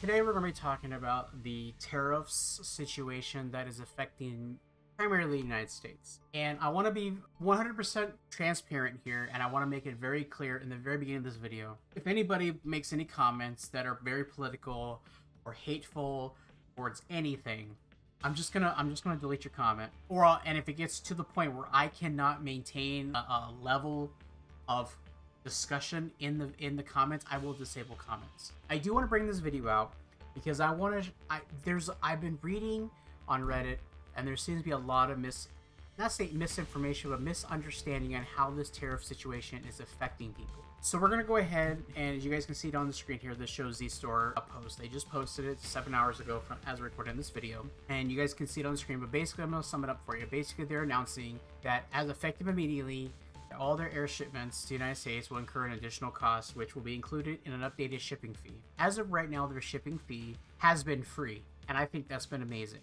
Today we're going to be talking about the tariffs situation that is affecting primarily the United States. And I want to be 100% transparent here, and I want to make it very clear in the very beginning of this video. If anybody makes any comments that are very political or hateful towards anything, I'm just gonna delete your comment. And if it gets to the point where I cannot maintain a level of discussion in the comments, I will disable comments. I do want to bring this video out because I've been reading on Reddit, and there seems to be a lot of misinformation, but misunderstanding on how this tariff situation is affecting people. So we're gonna go ahead, and as you guys can see it on the screen here, this shows Z-Store a post. They just posted it 7 hours ago as we're recording this video, and you guys can see it on the screen. But basically, I'm gonna sum it up for you. Basically, they're announcing that as effective immediately, all their air shipments to the United States will incur an additional cost, which will be included in an updated shipping fee. As of right now, their shipping fee has been free, and I think that's been amazing.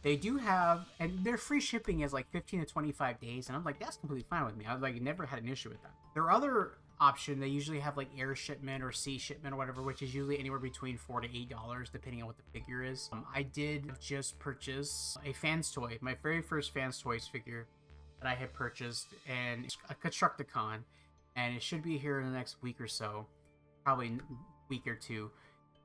They do have, and their free shipping is like 15 to 25 days, and I'm like, that's completely fine with me. I've never had an issue with that. Their other option, they usually have like air shipment or sea shipment or whatever, which is usually anywhere between $4 to $8, depending on what the figure is. I did just purchase a Fans Toy, my very first Fans Toys figure that I had purchased, and it's a Constructicon, and it should be here in the next week or so, probably a week or two.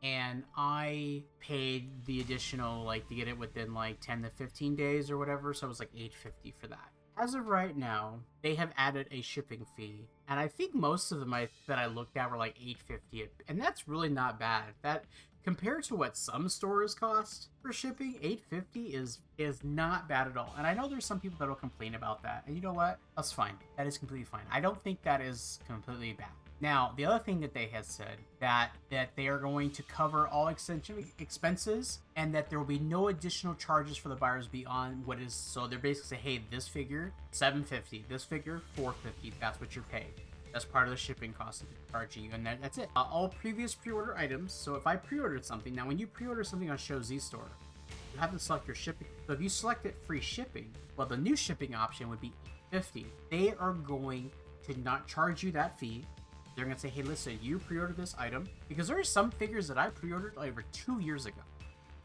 And I paid the additional, like, to get it within like 10 to 15 days or whatever, so it was like $8.50 for that. As of right now, they have added a shipping fee, and I think most of them that I looked at were like $8.50, and that's really not bad. That, compared to what some stores cost for shipping, $8.50 is not bad at all. And I know there's some people that will complain about that, and you know what? That's fine. That is completely fine. I don't think that is completely bad. Now, the other thing that they have said, that they are going to cover all expenses, and that there will be no additional charges for the buyers beyond what is. So they're basically saying, hey, this figure, $7.50, this figure, $4.50, that's what you're paying. That's part of the shipping cost that they're charging you, and that's it. All previous pre-order items, so if I pre-ordered something, now when you pre-order something on Show Z-Store, you have to select your shipping. So if you selected free shipping, well, the new shipping option would be $8.50. They are going to not charge you that fee. They're going to say, hey, listen, you pre-ordered this item, because there are some figures that I pre-ordered over 2 years ago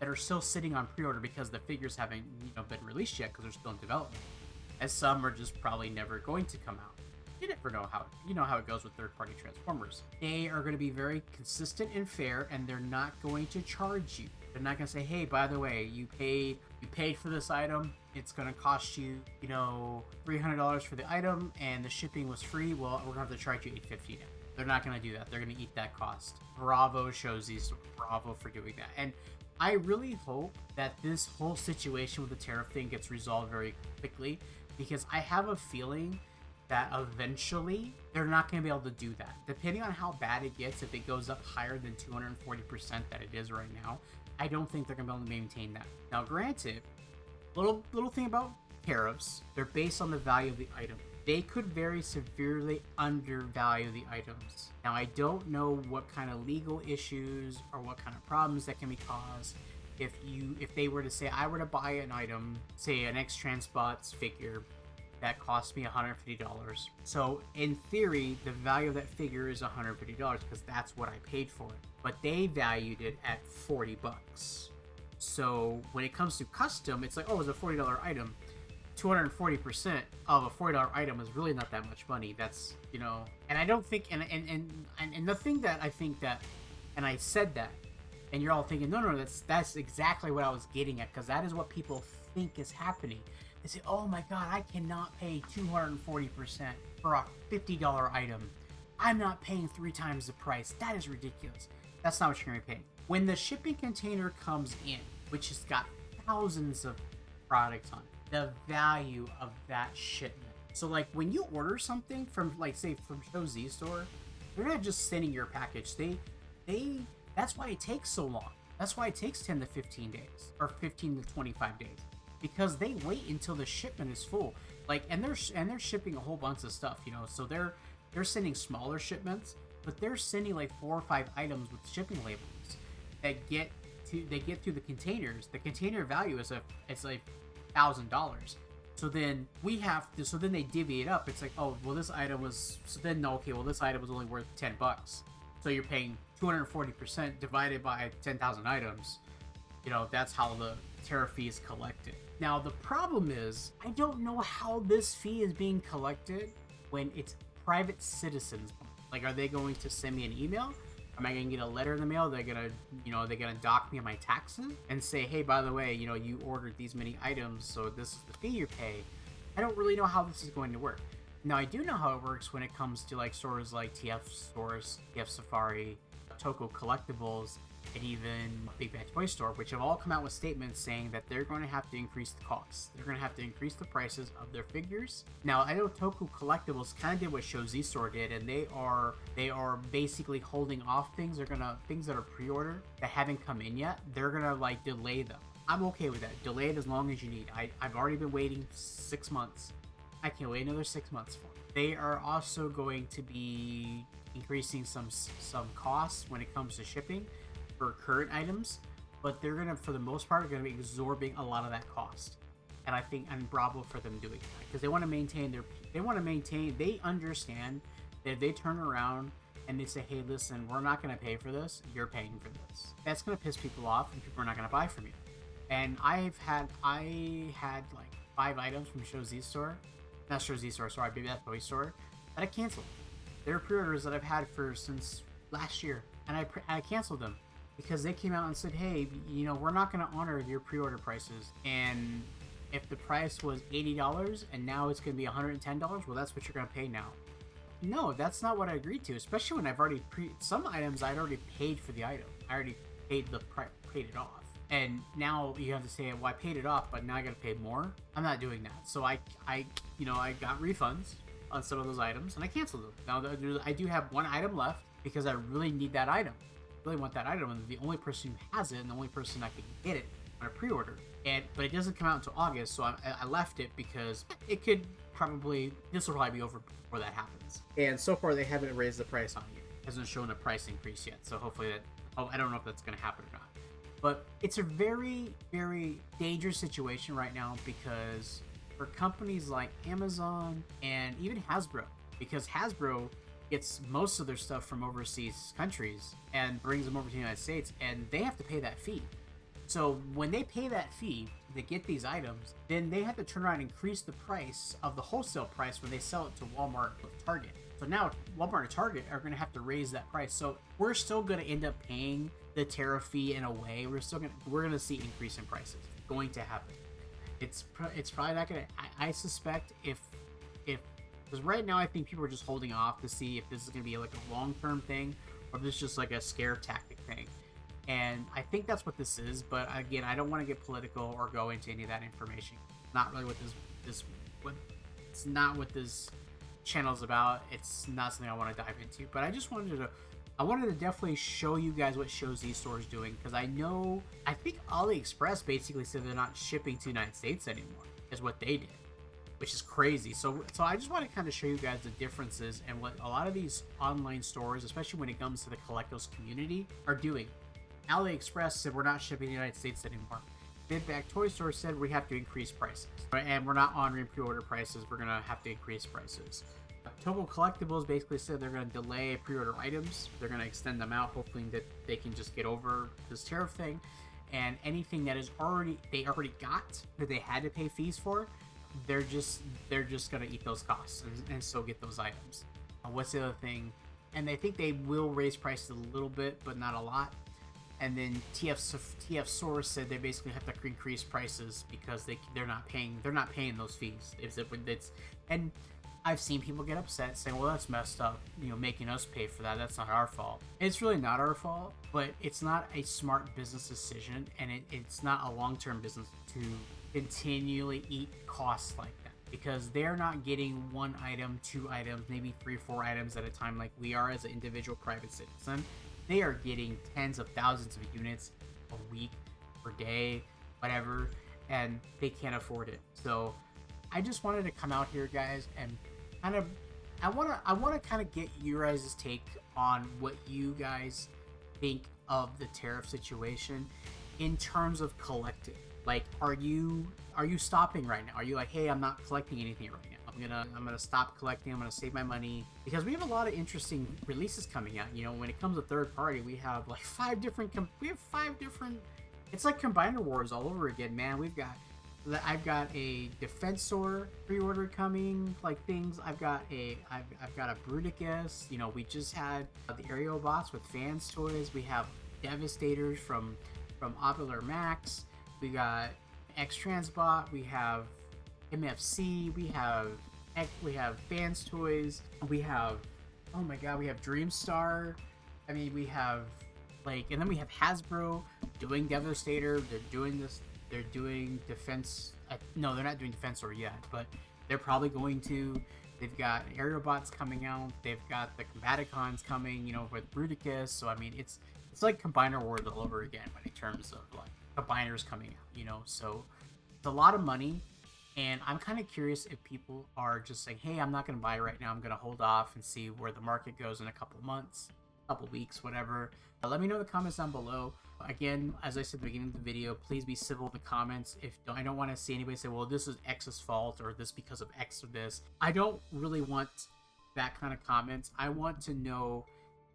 that are still sitting on pre-order because the figures haven't been released yet because they're still in development. And some are just probably never going to come out. You never know how it goes with third-party Transformers. They are going to be very consistent and fair, and they're not going to charge you. They're not going to say, hey, by the way, you paid for this item. It's going to cost you, $300 for the item, and the shipping was free. Well, we're going to have to charge you $8.50 now. They're not going to do that. They're going to eat that cost. Bravo, Show Z-Store. Bravo for doing that. And I really hope that this whole situation with the tariff thing gets resolved very quickly, because I have a feeling that eventually they're not going to be able to do that. Depending on how bad it gets, if it goes up higher than 240% that it is right now, I don't think they're going to be able to maintain that. Now, granted, little thing about tariffs, they're based on the value of the item. They could very severely undervalue the items. Now, I don't know what kind of legal issues or what kind of problems that can be caused if they were to say, I were to buy an item, say an X-Transbots figure, that cost me $150. So in theory, the value of that figure is $150 because that's what I paid for it. But they valued it at $40. So when it comes to custom, it's like, oh, it's a $40 item. 240% of a $40 item is really not that much money. That's, and I don't think, and the thing that I think that, and I said that, and you're all thinking, no, that's exactly what I was getting at, because that is what people think is happening. They say, oh my god, I cannot pay 240% for a $50 item. I'm not paying 3 times the price. That is ridiculous. That's not what you're going to be paying. When the shipping container comes in, which has got thousands of products on it, the value of that shipment. So like when you order something from, like, say, from Show Z-Store, they're not just sending your package. That's why it takes so long. That's why it takes 10 to 15 days or 15 to 25 days. Because they wait until the shipment is full, like, and they're shipping a whole bunch of stuff, so they're sending smaller shipments, but they're sending like 4 or 5 items with shipping labels that get through the containers. The container value is like $1,000. So then then they divvy it up. It's like, oh, well, this item was, so then, okay, well, this item was only worth $10. So you're paying 240% divided by 10,000 items, that's how the tariff fee is collected. Now, the problem is, I don't know how this fee is being collected when it's private citizens. Like, are they going to send me an email? Am I going to get a letter in the mail? They're going to dock me on my taxes and say, hey, by the way, you ordered these many items, so this is the fee you pay. I don't really know how this is going to work. Now, I do know how it works when it comes to like stores like TF Stores, TF Safari, Toko Collectibles, and even Big Bad Toy Store, which have all come out with statements saying that they're going to have to increase the costs. They're going to have to increase the prices of their figures. Now, I know Toko Collectibles kind of did what Show Z Store did, and they are basically holding off things. Things that are pre-order that haven't come in yet. They're gonna like delay them. I'm okay with that. Delay it as long as you need. I've already been waiting 6 months. I can't wait another 6 months for it. They are also going to be increasing some costs when it comes to shipping for current items, but they're gonna, for the most part, be absorbing a lot of that cost. And I think I'm bravo for them doing that, because they want to maintain they understand that if they turn around and they say, hey, listen, we're not going to pay for this, you're paying for this, that's going to piss people off and people are not going to buy from you. And I had like 5 items from Show Z Store, not Show Z Store, sorry, Baby That Toy Store, that I canceled. They're pre-orders that I've had since last year, and I canceled them because they came out and said, hey, we're not going to honor your pre-order prices. And if the price was $80 and now it's going to be $110, well, that's what you're going to pay now. No, that's not what I agreed to, especially when I've already some items I'd already paid for the item. I already paid it off. And now you have to say, well, I paid it off, but now I got to pay more. I'm not doing that. So I got refunds on some of those items and I canceled them. Now I do have one item left because I really need that item. Really want that item, and the only person who has it and the only person I can get it on a pre-order. But it doesn't come out until August, so I left it because this will probably be over before that happens. And so far they haven't raised the price on it. It hasn't shown a price increase yet, so hopefully I don't know if that's going to happen or not. But it's a very, very dangerous situation right now, because for companies like Amazon and even Hasbro, because Hasbro gets most of their stuff from overseas countries and brings them over to the United States, and they have to pay that fee. So when they pay that fee to get these items, then they have to turn around and increase the price of the wholesale price when they sell it to Walmart or Target. So now Walmart and Target are going to have to raise that price. So we're still going to end up paying the tariff fee in a way. We're going to see increase in prices. It's going to happen. It's probably not going to. I suspect because right now I think people are just holding off to see if this is going to be like a long-term thing or if this is just like a scare tactic thing. And I think that's what this is, but again, I don't want to get political or go into any of that information. Not really what it's not what this channel is about. It's not something I want to dive into, but I just wanted to definitely show you guys what Show Z Store is doing, because I think AliExpress basically said they're not shipping to the United States anymore, is what they did, which is crazy. So I just want to kind of show you guys the differences and what a lot of these online stores, especially when it comes to the collectibles community, are doing. AliExpress said we're not shipping to the United States anymore. Big Bad Toy Store said we have to increase prices, right? And we're not honoring pre-order prices. We're gonna have to increase prices. Toko Collectibles basically said they're gonna delay pre-order items. They're gonna extend them out, hoping that they can just get over this tariff thing. And anything that they already got that they had to pay fees for, they're just gonna eat those costs and still get those items. What's the other thing? And they think they will raise prices a little bit, but not a lot. And then TF Source said they basically have to increase prices because they're not paying those fees. And I've seen people get upset saying, well, that's messed up, making us pay for that. That's not our fault. It's really not our fault, but it's not a smart business decision, and it's not a long-term business to continually eat costs like that, because they're not getting 1 item, 2 items, maybe 3, 4 items at a time like we are as an individual private citizen. They are getting tens of thousands of units a week, per day, whatever, and they can't afford it. So I just wanted to come out here, guys, and I want to kind of get your guys' take on what you guys think of the tariff situation in terms of collecting. Like, are you stopping right now? Are you like, hey, I'm not collecting anything right now, I'm gonna stop collecting. I'm gonna save my money because we have a lot of interesting releases coming out. You know, when it comes to third party, we have like five different. It's like Combiner Wars all over again, man. I've got a Defensor pre-order coming, like things. I've got a Bruticus. You know, we just had the Aerial Bots with Fans toys. We have Devastators from Opular Max. We got X Transbot. We have MFC. We have Fans toys. We have, oh my god, we have Dreamstar. I mean, we have and then we have Hasbro doing Devastator. They're doing this. They're doing Defense. No, they're not doing Defensor yet, but they're probably going to. They've got Aerial Bots coming out. They've got the Combaticons coming, you know, with Bruticus. So I mean, it's like Combiner Wars all over again in terms of like combiners coming out, you know. So it's a lot of money, and I'm kind of curious if people are just saying, hey, I'm not going to buy it right now. I'm going to hold off and see where the market goes in a couple months, couple weeks, whatever. Let me know in the comments down below. Again, as I said at the beginning of the video, please be civil in the comments. I don't want to see anybody say, well, this is X's fault or this because of X or this. I don't really want that kind of comments. I want to know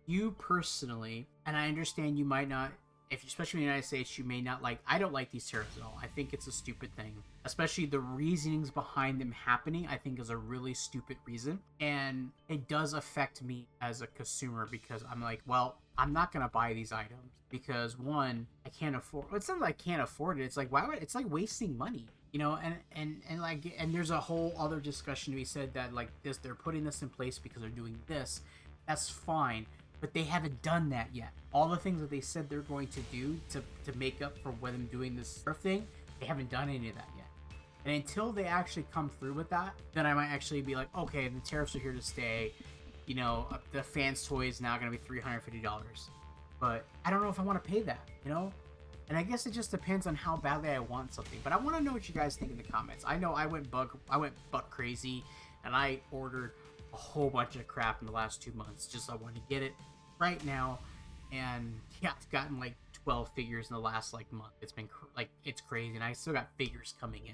you personally, and I understand you might not, especially in the United States, you may not like. I don't like these tariffs at all. I think it's a stupid thing, especially the reasonings behind them happening. I think is a really stupid reason, and it does affect me as a consumer because I'm like, well, I'm not gonna buy these items because one, I can't afford. It's not like I can't afford it. It's like, why would? It's like wasting money, you know. And there's a whole other discussion to be said that like this, they're putting this in place because they're doing this. That's fine. But they haven't done that yet. All the things that they said they're going to do to make up for them doing this tariff thing, they haven't done any of that yet. And until they actually come through with that, then I might actually be like, okay, the tariffs are here to stay. You know, the Fans toy is now going to be $350. But I don't know if I want to pay that, you know? And I guess it just depends on how badly I want something. But I want to know what you guys think in the comments. I know I went buck crazy, and I ordered a whole bunch of crap in the last 2 months. Just I wanted to get it right now, and yeah, I've gotten like 12 figures in the last like month. It's been it's crazy, and I still got figures coming in.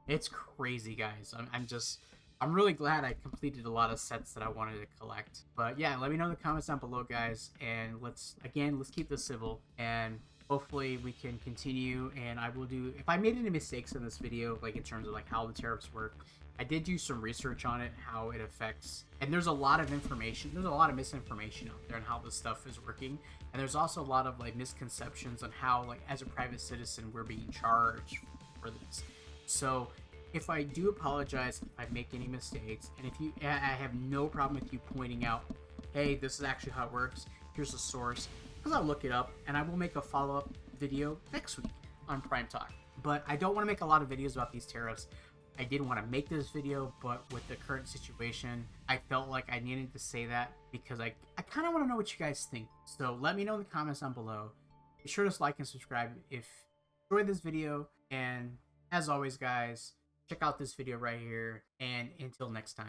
It's crazy, guys. I'm really glad I completed a lot of sets that I wanted to collect. But yeah, let me know in the comments down below, guys, and let's keep this civil, and hopefully we can continue. And I will do, if I made any mistakes in this video, like in terms of like how the tariffs work, I did do some research on it, how it affects, and there's a lot of information, there's a lot of misinformation out there on how this stuff is working, and there's also a lot of like misconceptions on how, like, as a private citizen, we're being charged for this. So if I do apologize if I make any mistakes, and I have no problem with you pointing out, hey, this is actually how it works, here's the source, because I'll look it up, and I will make a follow-up video next week on Prime Talk. But I don't want to make a lot of videos about these tariffs. I did want to make this video, but with the current situation, I felt like I needed to say that because I kind of want to know what you guys think. So let me know in the comments down below. Be sure to like and subscribe if you enjoyed this video. And as always, guys, check out this video right here. And until next time.